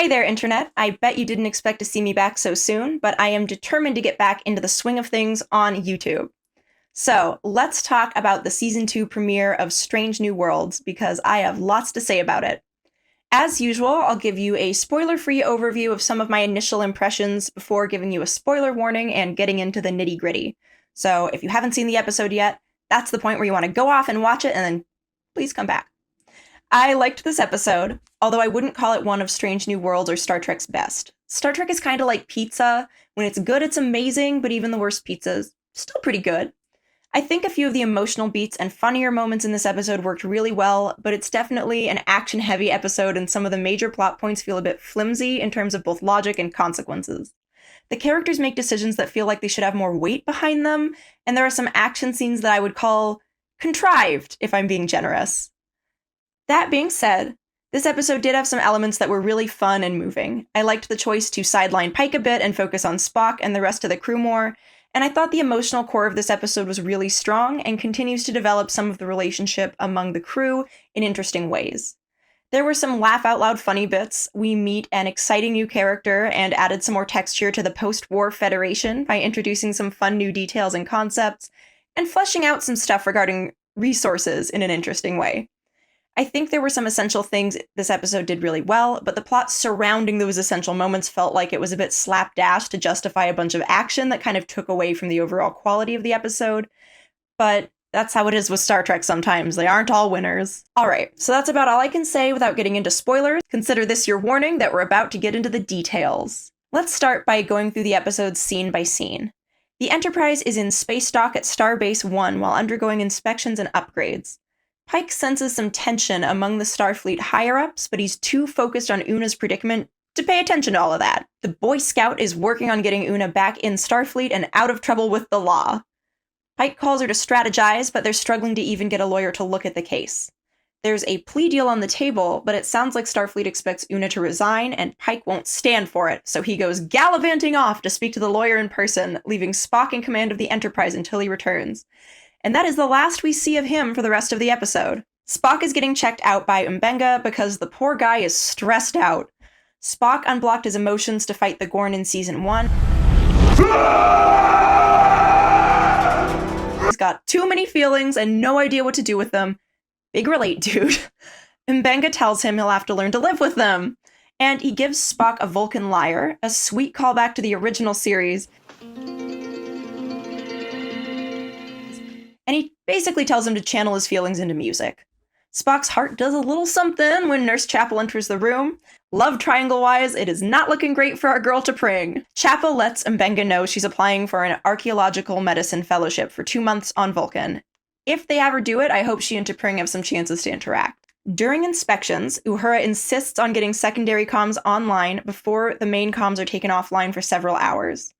Hi there, Internet. I bet you didn't expect to see me back so soon, but I am determined to get back into the swing of things on YouTube. So, let's talk about the Season 2 premiere of Strange New Worlds, because I have lots to say about it. As usual, I'll give you a spoiler-free overview of some of my initial impressions before giving you a spoiler warning and getting into the nitty-gritty. So, if you haven't seen the episode yet, that's the point where you want to go off and watch it, and then please come back. I liked this episode, although I wouldn't call it one of Strange New Worlds or Star Trek's best. Star Trek is kind of like pizza. When it's good, it's amazing, but even the worst pizza's still pretty good. I think a few of the emotional beats and funnier moments in this episode worked really well, but it's definitely an action-heavy episode and some of the major plot points feel a bit flimsy in terms of both logic and consequences. The characters make decisions that feel like they should have more weight behind them, and there are some action scenes that I would call contrived, if I'm being generous. That being said, this episode did have some elements that were really fun and moving. I liked the choice to sideline Pike a bit and focus on Spock and the rest of the crew more, and I thought the emotional core of this episode was really strong and continues to develop some of the relationship among the crew in interesting ways. There were some laugh-out-loud funny bits. We meet an exciting new character and added some more texture to the post-war Federation by introducing some fun new details and concepts, and fleshing out some stuff regarding resources in an interesting way. I think there were some essential things this episode did really well, but the plot surrounding those essential moments felt like it was a bit slapdash to justify a bunch of action that kind of took away from the overall quality of the episode. But that's how it is with Star Trek sometimes. They aren't all winners. Alright, so that's about all I can say without getting into spoilers. Consider this your warning that we're about to get into the details. Let's start by going through the episode scene by scene. The Enterprise is in space dock at Starbase 1 while undergoing inspections and upgrades. Pike senses some tension among the Starfleet higher-ups, but he's too focused on Una's predicament to pay attention to all of that. The Boy Scout is working on getting Una back in Starfleet and out of trouble with the law. Pike calls her to strategize, but they're struggling to even get a lawyer to look at the case. There's a plea deal on the table, but it sounds like Starfleet expects Una to resign, and Pike won't stand for it, so he goes gallivanting off to speak to the lawyer in person, leaving Spock in command of the Enterprise until he returns. And that is the last we see of him for the rest of the episode. Spock is getting checked out by M'Benga because the poor guy is stressed out. Spock unblocked his emotions to fight the Gorn in Season 1. He's got too many feelings and no idea what to do with them. Big relate, dude. M'Benga tells him he'll have to learn to live with them. And he gives Spock a Vulcan lyre, a sweet callback to the original series. And he basically tells him to channel his feelings into music. Spock's heart does a little something when Nurse Chapel enters the room. Love triangle-wise, it is not looking great for our girl T'Pring. Chapel lets M'Benga know she's applying for an archaeological medicine fellowship for 2 months on Vulcan. If they ever do it, I hope she and T'Pring have some chances to interact. During inspections, Uhura insists on getting secondary comms online before the main comms are taken offline for several hours.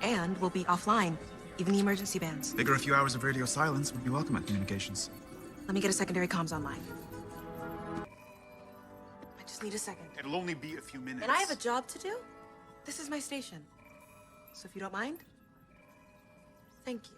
And we'll be offline. Even the emergency bands. Figure a few hours of radio silence would be welcome at communications. Let me get a secondary comms online. I just need a second. It'll only be a few minutes. And I have a job to do. This is my station. So if you don't mind, thank you.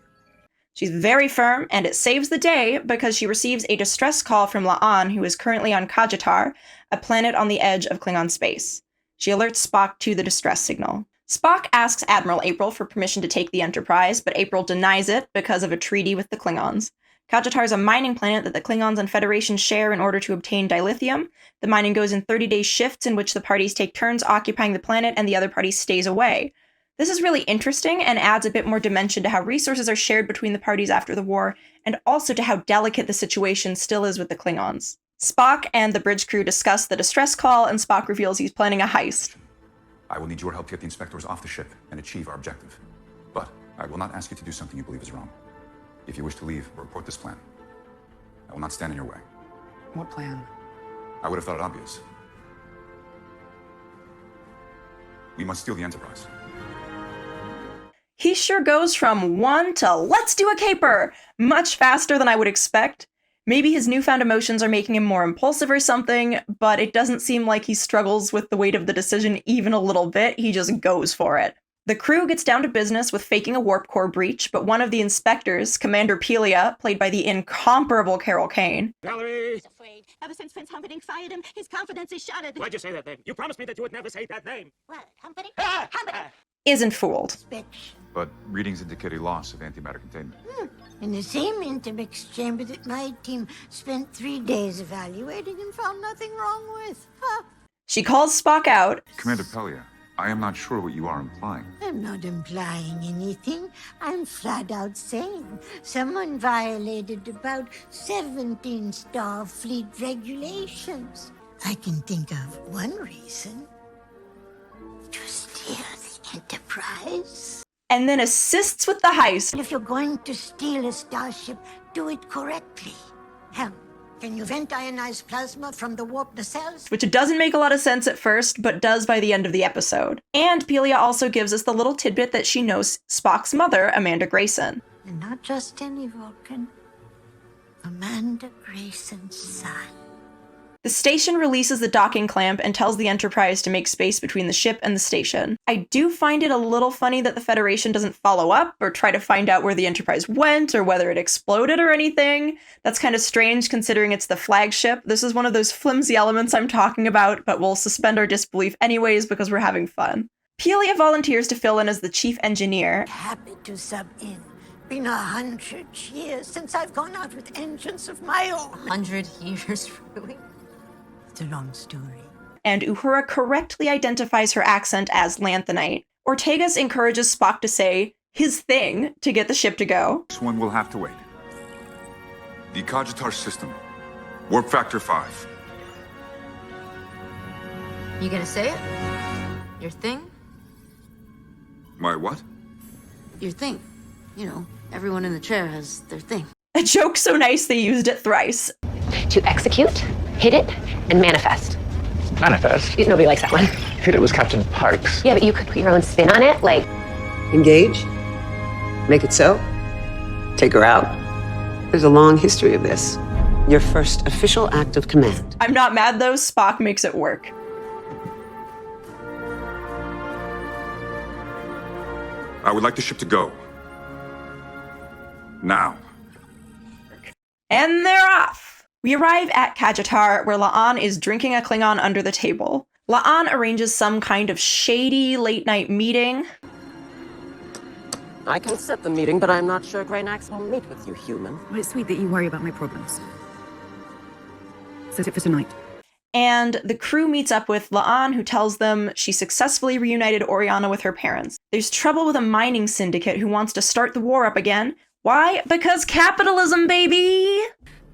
She's very firm, and it saves the day because she receives a distress call from La'an, who is currently on Kajatar, a planet on the edge of Klingon space. She alerts Spock to the distress signal. Spock asks Admiral April for permission to take the Enterprise, but April denies it because of a treaty with the Klingons. Kajatar is a mining planet that the Klingons and Federation share in order to obtain dilithium. The mining goes in 30-day shifts in which the parties take turns occupying the planet and the other party stays away. This is really interesting and adds a bit more dimension to how resources are shared between the parties after the war, and also to how delicate the situation still is with the Klingons. Spock and the bridge crew discuss the distress call, and Spock reveals he's planning a heist. I will need your help to get the inspectors off the ship and achieve our objective. But I will not ask you to do something you believe is wrong. If you wish to leave, report this plan. I will not stand in your way. What plan? I would have thought it obvious. We must steal the Enterprise. He sure goes from one to let's do a caper much faster than I would expect. Maybe his newfound emotions are making him more impulsive or something, but it doesn't seem like he struggles with the weight of the decision even a little bit. He just goes for it. The crew gets down to business with faking a warp core breach, but one of the inspectors, Commander Pelia, played by the incomparable Carol Kane, Valerie! He's afraid. Ever since Prince Humperdinck fired him, his confidence is shattered. Why'd you say that name? You promised me that you would never say that name. What, Humperdinck? Ah! Humperdinck! isn't fooled. Inspection. But readings indicate a loss of antimatter containment. In the same intermix chamber that my team spent 3 days evaluating and found nothing wrong with. Huh. She calls Spock out, Commander Pelia, I am not sure what you are implying. I'm not implying anything. I'm flat out saying someone violated about 17 Starfleet regulations. I can think of one reason. To steal the Enterprise. and then assists with the heist. And if you're going to steal a starship, do it correctly. Hell, can you vent ionized plasma from the warp nacelles? Which doesn't make a lot of sense at first, but does by the end of the episode. And Pelia also gives us the little tidbit that she knows Spock's mother, Amanda Grayson. And not just any Vulcan. Amanda Grayson's son. The station releases the docking clamp and tells the Enterprise to make space between the ship and the station. I do find it a little funny that the Federation doesn't follow up or try to find out where the Enterprise went or whether it exploded or anything. That's kind of strange considering it's the flagship. This is one of those flimsy elements I'm talking about, but we'll suspend our disbelief anyways because we're having fun. Pelia volunteers to fill in as the chief engineer. Happy to sub in. Been 100 years since I've gone out with engines of my own. 100 years, really? It's a long story. And Uhura correctly identifies her accent as Lanthanite. Ortegas encourages Spock to say his thing to get the ship to go. This one will have to wait. The Cogitator system. Warp factor 5. You gonna say it? Your thing? My what? Your thing. You know, everyone in the chair has their thing. A joke so nice they used it thrice. To execute, hit it, and manifest. Manifest? Nobody likes that one. Hit it was Captain Parks. Yeah, but you could put your own spin on it, like... Engage. Make it so. Take her out. There's a long history of this. Your first official act of command. I'm not mad though, Spock makes it work. I would like the ship to go. Now. And they're off! We arrive at Cogitator, where La'an is drinking a Klingon under the table. La'an arranges some kind of shady late-night meeting. I can set the meeting, but I'm not sure Greynax will meet with you, human. Well, it's sweet that you worry about my problems. Set it for tonight. And the crew meets up with La'an, who tells them she successfully reunited Oriana with her parents. There's trouble with a mining syndicate who wants to start the war up again. Why? Because capitalism, baby!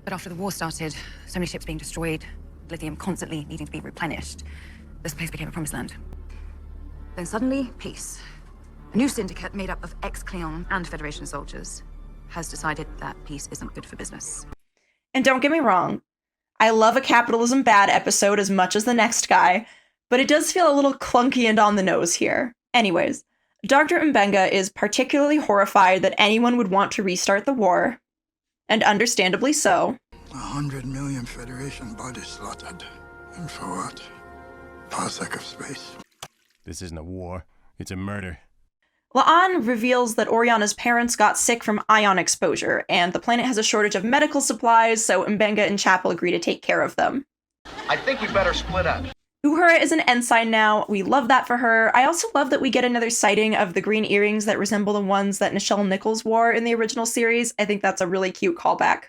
But after the war started, so many ships being destroyed, lithium constantly needing to be replenished, this place became a promised land. Then suddenly, peace. A new syndicate made up of ex-Klingon and Federation soldiers has decided that peace isn't good for business. And don't get me wrong, I love a capitalism bad episode as much as the next guy, but it does feel a little clunky and on the nose here. Anyways, Dr. Mbenga is particularly horrified that anyone would want to restart the war, and understandably so. 100 million Federation bodies slaughtered. And for what? Parsec of space. This isn't a war, it's a murder. La'an reveals that Oriana's parents got sick from ion exposure, and the planet has a shortage of medical supplies, so Mbenga and Chapel agree to take care of them. I think we better split up. Uhura is an ensign now. We love that for her. I also love that we get another sighting of the green earrings that resemble the ones that Nichols wore in the original series. I think that's a really cute callback.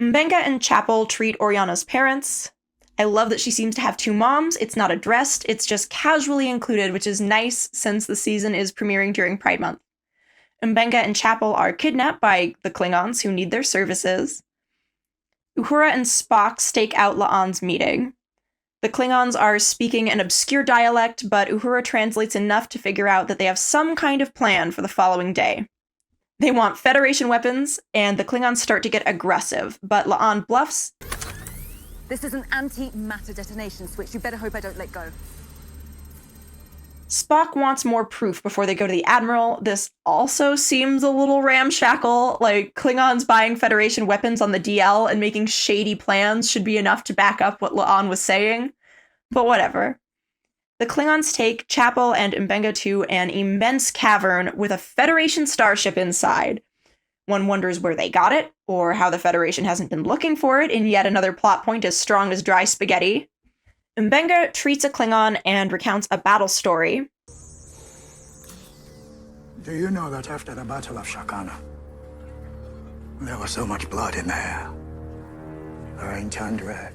Mbenga and Chapel treat Oriana's parents. I love that she seems to have two moms. It's not addressed, it's just casually included, which is nice since the season is premiering during Pride Month. Mbenga and Chapel are kidnapped by the Klingons who need their services. Uhura and Spock stake out La'an's meeting. The Klingons are speaking an obscure dialect, but Uhura translates enough to figure out that they have some kind of plan for the following day. They want Federation weapons, and the Klingons start to get aggressive, but La'an bluffs. This is an anti-matter detonation switch. You better hope I don't let go. Spock wants more proof before they go to the Admiral. This also seems a little ramshackle, like Klingons buying Federation weapons on the DL and making shady plans should be enough to back up what La'an was saying. But whatever. The Klingons take Chapel and Mbenga to an immense cavern with a Federation starship inside. One wonders where they got it, or how the Federation hasn't been looking for it in yet another plot point as strong as dry spaghetti. Mbenga treats a Klingon and recounts a battle story. Do you know that after the Battle of Shakana, there was so much blood in there? Going turned red.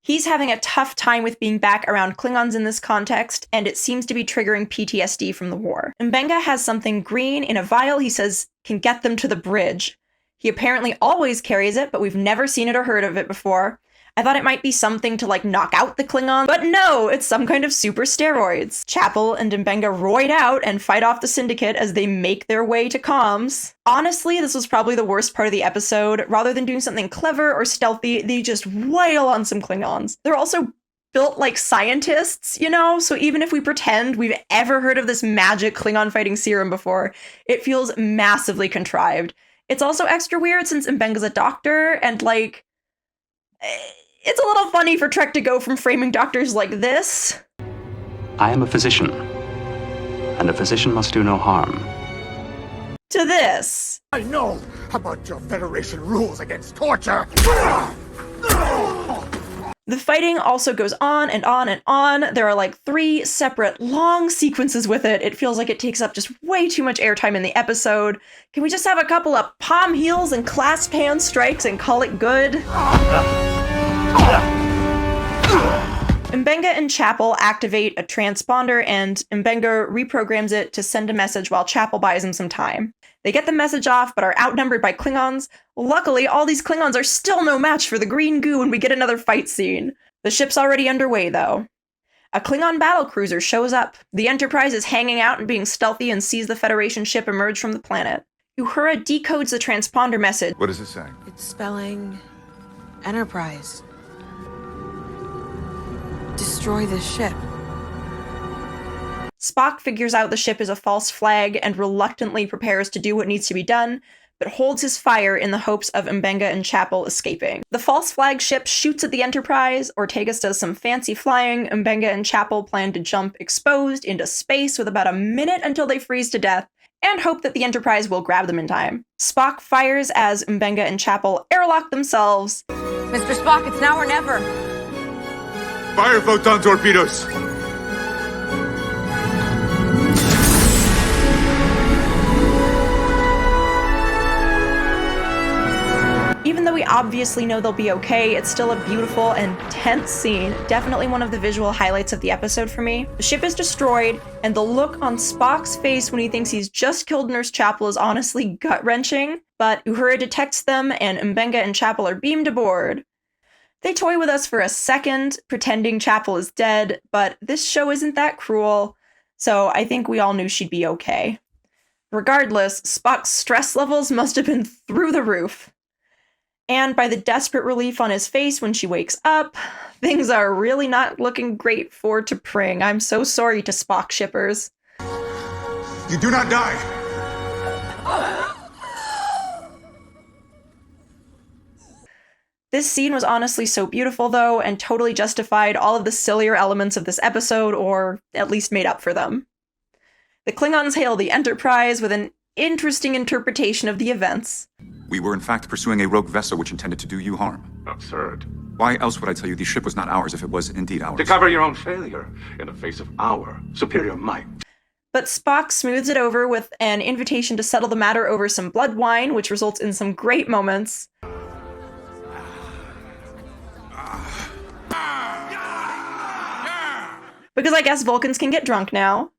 He's having a tough time with being back around Klingons in this context, and it seems to be triggering PTSD from the war. Mbenga has something green in a vial he says can get them to the bridge. He apparently always carries it, but we've never seen it or heard of it before. I thought it might be something to, knock out the Klingons, but no, it's some kind of super steroids. Chapel and Mbenga roid out and fight off the Syndicate as they make their way to comms. Honestly, this was probably the worst part of the episode. Rather than doing something clever or stealthy, they just wail on some Klingons. They're also built like scientists, so even if we pretend we've ever heard of this magic Klingon fighting serum before, it feels massively contrived. It's also extra weird since Mbenga's a doctor, and it's a little funny for Trek to go from framing doctors like this. I am a physician, and a physician must do no harm. To this. I know about your Federation rules against torture. The fighting also goes on and on and on. There are 3 separate long sequences with it. It feels like it takes up just way too much airtime in the episode. Can we just have a couple of palm heels and clasped hand strikes and call it good? Mbenga and Chapel activate a transponder, and Mbenga reprograms it to send a message while Chapel buys him some time. They get the message off, but are outnumbered by Klingons. Luckily, all these Klingons are still no match for the green goo, and we get another fight scene. The ship's already underway, though. A Klingon battlecruiser shows up. The Enterprise is hanging out and being stealthy and sees the Federation ship emerge from the planet. Uhura decodes the transponder message. What does it say? It's spelling Enterprise. Destroy this ship. Spock figures out the ship is a false flag and reluctantly prepares to do what needs to be done, but holds his fire in the hopes of Mbenga and Chapel escaping. The false flag ship shoots at the Enterprise, Ortegas does some fancy flying, Mbenga and Chapel plan to jump exposed into space with about a minute until they freeze to death, and hope that the Enterprise will grab them in time. Spock fires as Mbenga and Chapel airlock themselves. Mr. Spock, it's now or never. Fire photon torpedoes! Even though we obviously know they'll be okay, it's still a beautiful and tense scene. Definitely one of the visual highlights of the episode for me. The ship is destroyed, and the look on Spock's face when he thinks he's just killed Nurse Chapel is honestly gut-wrenching. But Uhura detects them, and Mbenga and Chapel are beamed aboard. They toy with us for a second, pretending Chapel is dead, but this show isn't that cruel, so I think we all knew she'd be okay. Regardless, Spock's stress levels must have been through the roof. And by the desperate relief on his face when she wakes up, things are really not looking great for T'Pring. I'm so sorry to Spock shippers. You do not die! This scene was honestly so beautiful, though, and totally justified all of the sillier elements of this episode, or at least made up for them. The Klingons hail the Enterprise with an interesting interpretation of the events. We were in fact pursuing a rogue vessel which intended to do you harm. Absurd. Why else would I tell you the ship was not ours if it was indeed ours? To cover your own failure in the face of our superior might. But Spock smooths it over with an invitation to settle the matter over some blood wine, which results in some great moments. Because I guess Vulcans can get drunk now.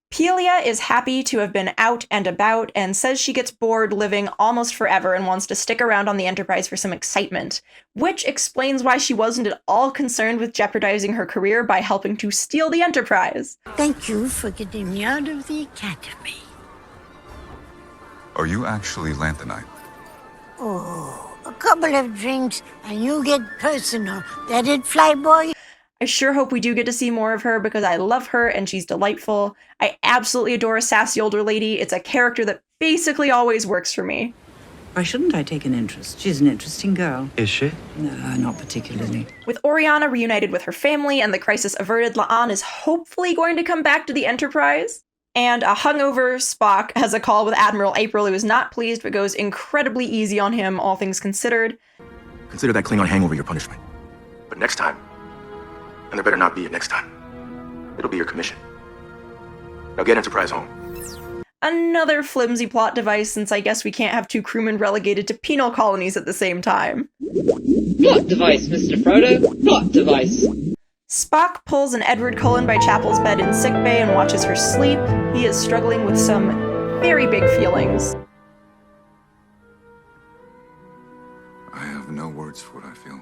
Pelia is happy to have been out and about and says she gets bored living almost forever and wants to stick around on the Enterprise for some excitement, which explains why she wasn't at all concerned with jeopardizing her career by helping to steal the Enterprise. Thank you for getting me out of the academy. Are you actually Lanthanite? Oh, a couple of drinks and you get personal. That it, Flyboy? I sure hope we do get to see more of her because I love her and she's delightful. I absolutely adore a sassy older lady. It's a character that basically always works for me. Why shouldn't I take an interest? She's an interesting girl. Is she? No, not particularly. With Oriana reunited with her family and the crisis averted, La'an is hopefully going to come back to the Enterprise. And a hungover Spock has a call with Admiral April, who is not pleased but goes incredibly easy on him, all things considered. Consider that Klingon hangover your punishment. But next time, and there better not be a next time, it'll be your commission. Now get Enterprise home. Another flimsy plot device, since I guess we can't have two crewmen relegated to penal colonies at the same time. Plot device, Mr. Frodo. Plot device. Spock pulls an Edward Cullen by Chapel's bed in sickbay and watches her sleep. He is struggling with some very big feelings. I have no words for what I feel.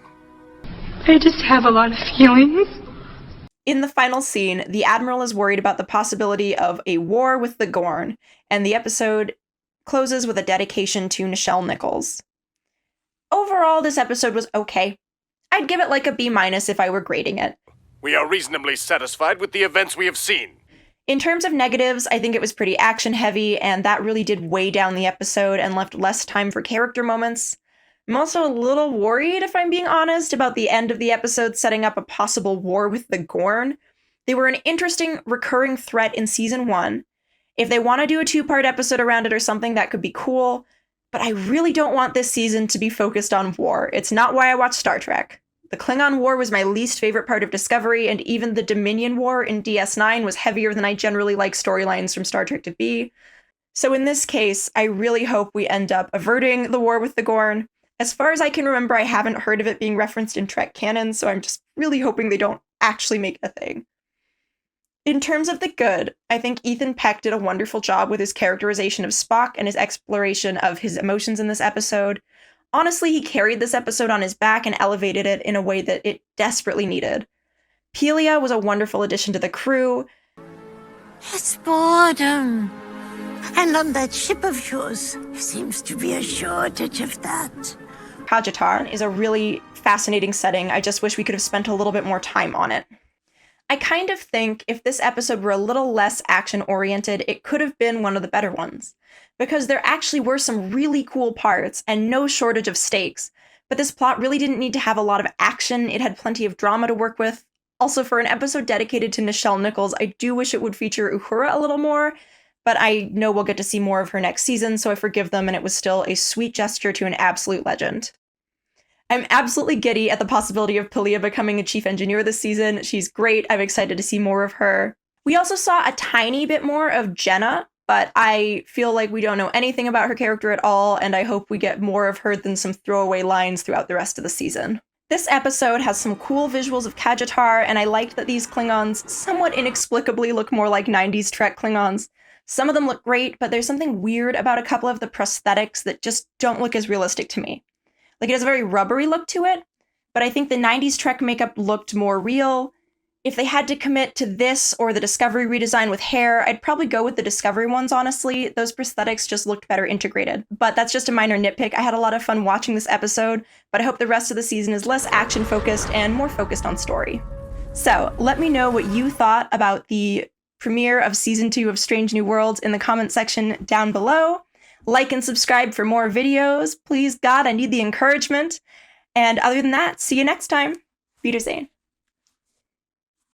I just have a lot of feelings. In the final scene, the Admiral is worried about the possibility of a war with the Gorn, and the episode closes with a dedication to Nichelle Nichols. Overall, this episode was okay. I'd give it like a B- if I were grading it. We are reasonably satisfied with the events we have seen. In terms of negatives, I think it was pretty action-heavy, and that really did weigh down the episode and left less time for character moments. I'm also a little worried, if I'm being honest, about the end of the episode setting up a possible war with the Gorn. They were an interesting, recurring threat in Season 1. If they want to do a 2-part episode around it or something, that could be cool, but I really don't want this season to be focused on war. It's not why I watch Star Trek. The Klingon War was my least favorite part of Discovery, and even the Dominion War in DS9 was heavier than I generally like storylines from Star Trek to be. So in this case, I really hope we end up averting the war with the Gorn. As far as I can remember, I haven't heard of it being referenced in Trek canon, so I'm just really hoping they don't actually make it a thing. In terms of the good, I think Ethan Peck did a wonderful job with his characterization of Spock and his exploration of his emotions in this episode. Honestly, he carried this episode on his back and elevated it in a way that it desperately needed. Pelia was a wonderful addition to the crew. It's boredom. And on that ship of yours, seems to be a shortage of that. Kajatar is a really fascinating setting. I just wish we could have spent a little bit more time on it. I kind of think if this episode were a little less action-oriented, it could have been one of the better ones. Because there actually were some really cool parts and no shortage of stakes. But this plot really didn't need to have a lot of action. It had plenty of drama to work with. Also, for an episode dedicated to Nichelle Nichols, I do wish it would feature Uhura a little more. But I know we'll get to see more of her next season, so I forgive them, and it was still a sweet gesture to an absolute legend. I'm absolutely giddy at the possibility of Pelia becoming a chief engineer this season. She's great. I'm excited to see more of her. We also saw a tiny bit more of Jenna, but I feel like we don't know anything about her character at all, and I hope we get more of her than some throwaway lines throughout the rest of the season. This episode has some cool visuals of Kajatar, and I liked that these Klingons somewhat inexplicably look more like 90s Trek Klingons. Some of them look great, but there's something weird about a couple of the prosthetics that just don't look as realistic to me. Like, it has a very rubbery look to it, but I think the 90s Trek makeup looked more real. If they had to commit to this or the Discovery redesign with hair, I'd probably go with the Discovery ones, honestly. Those prosthetics just looked better integrated. But that's just a minor nitpick. I had a lot of fun watching this episode, but I hope the rest of the season is less action-focused and more focused on story. So, let me know what you thought about the premiere of Season 2 of Strange New Worlds in the comment section down below. Like and subscribe for more videos. Please, God, I need the encouragement. And other than that, see you next time. Wiedersehen.